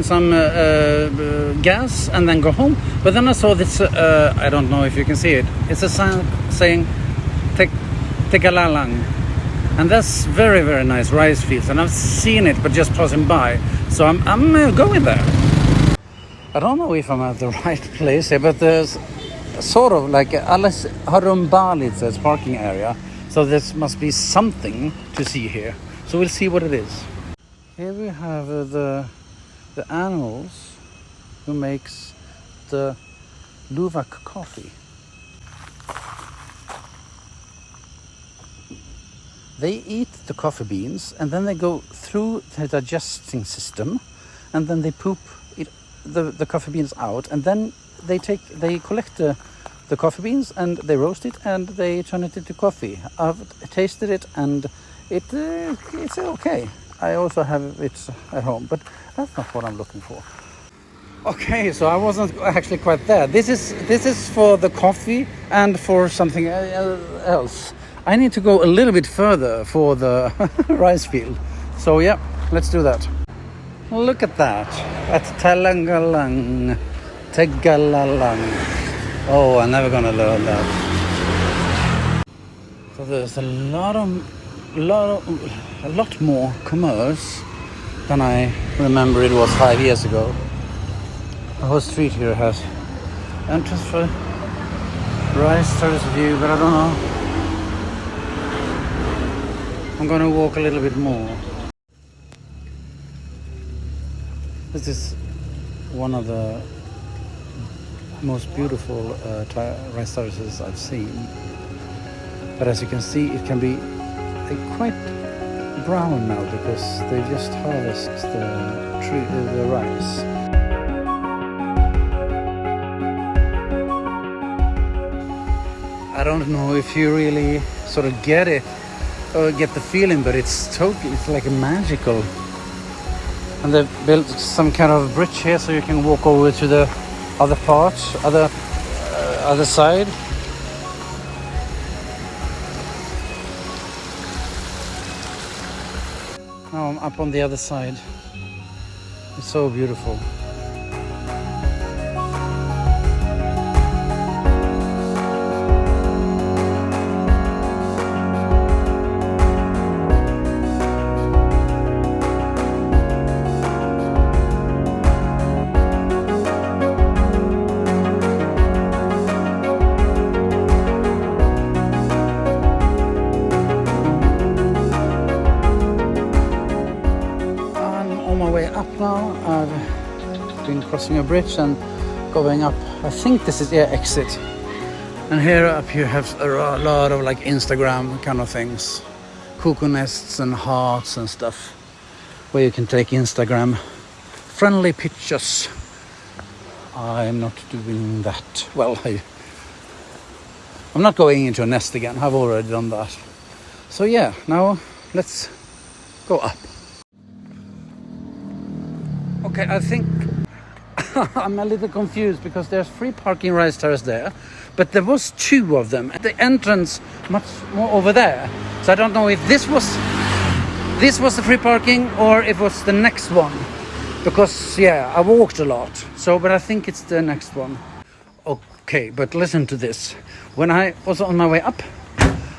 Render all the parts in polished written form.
find some gas and then go home. But then I saw this, I don't know if you can see it. It's a sign saying Tegallalang. And that's very, very nice rice fields. And I've seen it, but just passing by. So I'm going there. I don't know if I'm at the right place here, but there's sort of like Bali, it says parking area. So this must be something to see here. So we'll see what it is. Here we have the animals who makes the luwak coffee. They eat the coffee beans and then they go through the digesting system and then they poop the coffee beans out, and then they collect the coffee beans and they roast it and they turn it into coffee. I've tasted it and it's okay. I also have it at home, but that's not what I'm looking for. Okay, so I wasn't actually quite there. This is for the coffee and for something else. I need to go a little bit further for the rice field. So yeah, let's do that. Look at that, at Tegallalang. Oh, I'm never gonna learn that. So there's a lot more commerce than I remember it was 5 years ago. The whole street here has entrance for rice terrace view, but I don't know. I'm gonna walk a little bit more. This is one of the most beautiful rice terraces I've seen. But as you can see, it can be quite brown now because they just harvest the rice. I don't know if you really sort of get it or get the feeling, but it's like a magical. And they built some kind of bridge here so you can walk over to the other part, other side. Now I'm up on the other side. It's so beautiful. Now I've been crossing a bridge and going up. I think this is exit. And here up you have a lot of like Instagram kind of things, cuckoo nests and hearts and stuff, where you can take Instagram friendly pictures. I'm not doing that. Well, I'm not going into a nest again. I've already done that. So yeah, now let's go up. Okay, I think I'm a little confused because there's free parking rice terrace there, but there was 2 of them at the entrance, much more over there. So I don't know if this was the free parking or if it was the next one, because yeah, I walked a lot. So, but I think it's the next one. Okay, but listen to this. When I was on my way up,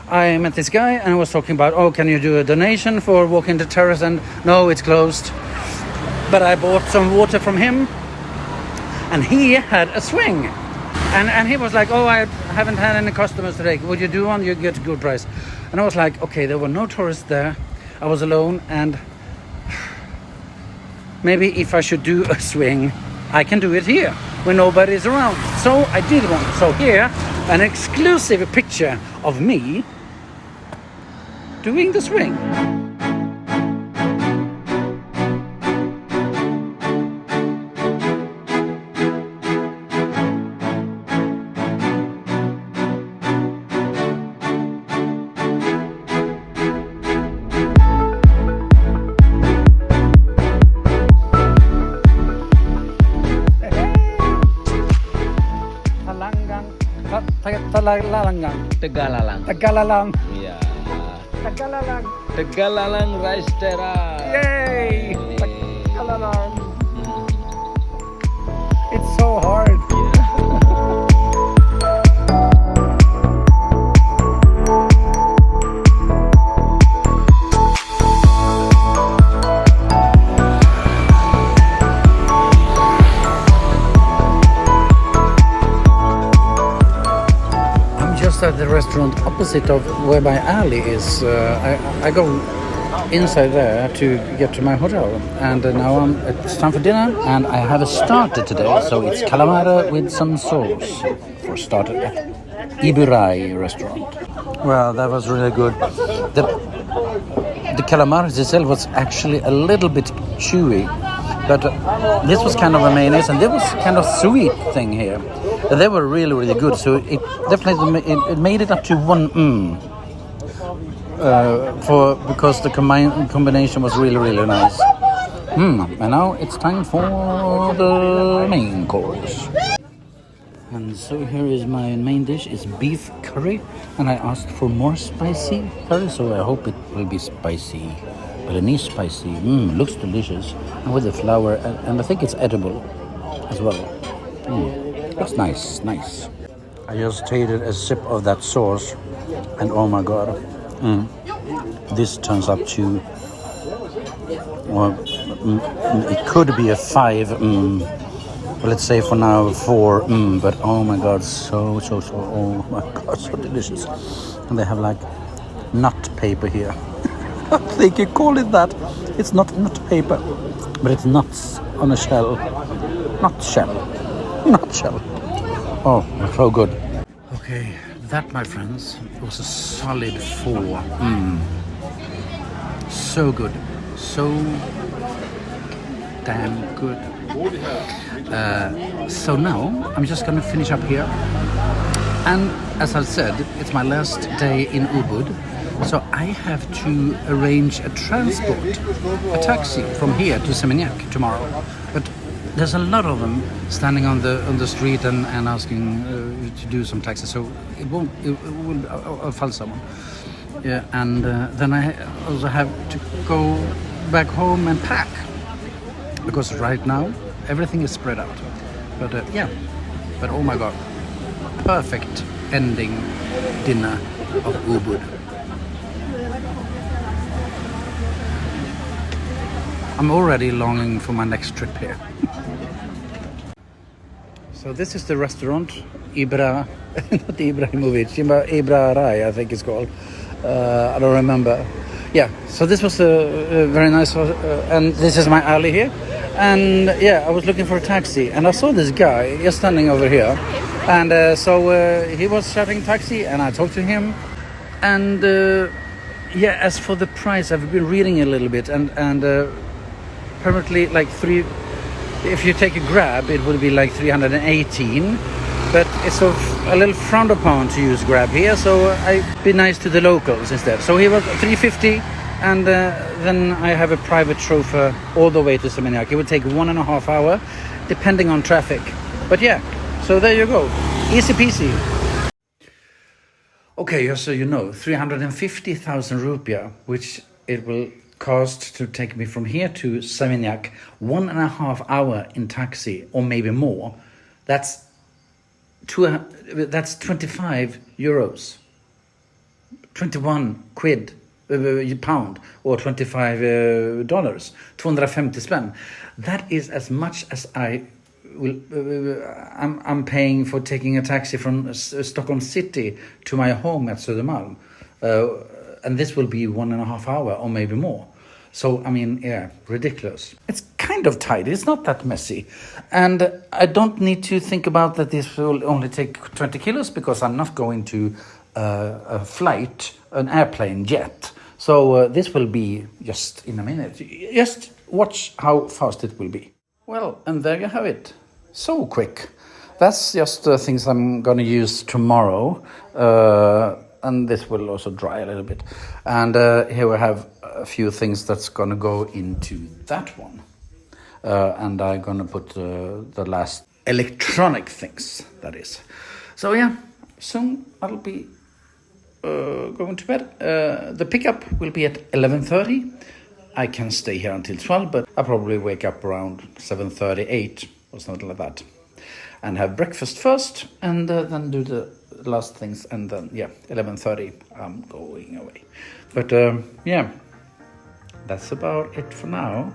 I met this guy and I was talking about, oh, can you do a donation for walking the terrace? And no, it's closed. But I bought some water from him and he had a swing. And he was like, oh, I haven't had any customers today. Would you do one? You get a good price. And I was like, okay, there were no tourists there. I was alone and maybe if I should do a swing, I can do it here when nobody's around. So I did one. So here, an exclusive picture of me doing the swing. Tegallalang. Iya. Tegallalang. Tegallalang rice terrace. Yay! Tegallalang. It's so hard. At the restaurant opposite of where my alley is. I go inside there to get to my hotel, and now it's time for dinner, and I have a starter today, so it's calamari with some sauce for starter at Iburai restaurant. Well, that was really good. The calamari itself was actually a little bit chewy, but this was kind of a mayonnaise, and there was kind of sweet thing here. They were really, really good. So it definitely it made it up to 1 because the combination was really, really nice. And now it's time for the main course. And so here is my main dish. It's beef curry, and I asked for more spicy curry, so I hope it will be spicy. Balinese spicy. Looks delicious, and with the flour, and I think it's edible as well. Looks nice. I just tasted a sip of that sauce, and oh my god, this turns up to, well, it could be a 5, but let's say for now 4, but oh my god, so, oh my god, so delicious. And they have like nut paper here. I think you call it that. It's not nut paper, but it's nuts on a shell. Not shell. Oh, so good. Okay, that, my friends, was a solid 4. So good. So damn good. So now I'm just gonna finish up here. And as I said, it's my last day in Ubud. So I have to arrange a transport, a taxi from here to Seminyak tomorrow. But there's a lot of them standing on the street and asking to do some taxi, so it will I'll find someone. Yeah, and then I also have to go back home and pack, because right now everything is spread out. But but oh my god, perfect ending dinner of Ubud. I'm already longing for my next trip here. So this is the restaurant, not Ibrahimovic, Ibrarai, I think it's called. I don't remember. Yeah, so this was a very nice, and this is my alley here. And yeah, I was looking for a taxi, and I saw this guy just standing over here. And so he was shouting taxi, and I talked to him. And yeah, as for the price, I've been reading a little bit, and apparently like if you take a Grab, it would be like 318, but it's sort of a little frowned upon to use Grab here, so I'd be nice to the locals instead. So he was 350, and then I have a private chauffeur all the way to Seminyak. It would take 1.5 hours, depending on traffic. But yeah, so there you go, easy peasy. Okay, just so you know, 350,000 rupiah, which it will cost to take me from here to Seminyak, 1.5 hours in taxi, or maybe more. That's 25 euros, 21 quid, pound, or $25, 250 spänn. That is as much as I'm paying for taking a taxi from Stockholm City to my home at Södermalm. And this will be 1.5 hours or maybe more. So, I mean, yeah, ridiculous. It's kind of tidy. It's not that messy. And I don't need to think about that this will only take 20 kilos, because I'm not going to a flight, an airplane jet. So this will be just in a minute. Just watch how fast it will be. Well, and there you have it. So quick. That's just the things I'm going to use tomorrow. And this will also dry a little bit. And here we have a few things that's going to go into that one. And I'm going to put the last electronic things, that is. So yeah, soon I'll be going to bed. The pickup will be at 11:30. I can stay here until 12, but I'll probably wake up around 7:38 or something like that. and have breakfast first, and then do the last things, and then 11:30 I'm going away. But yeah, that's about it for now.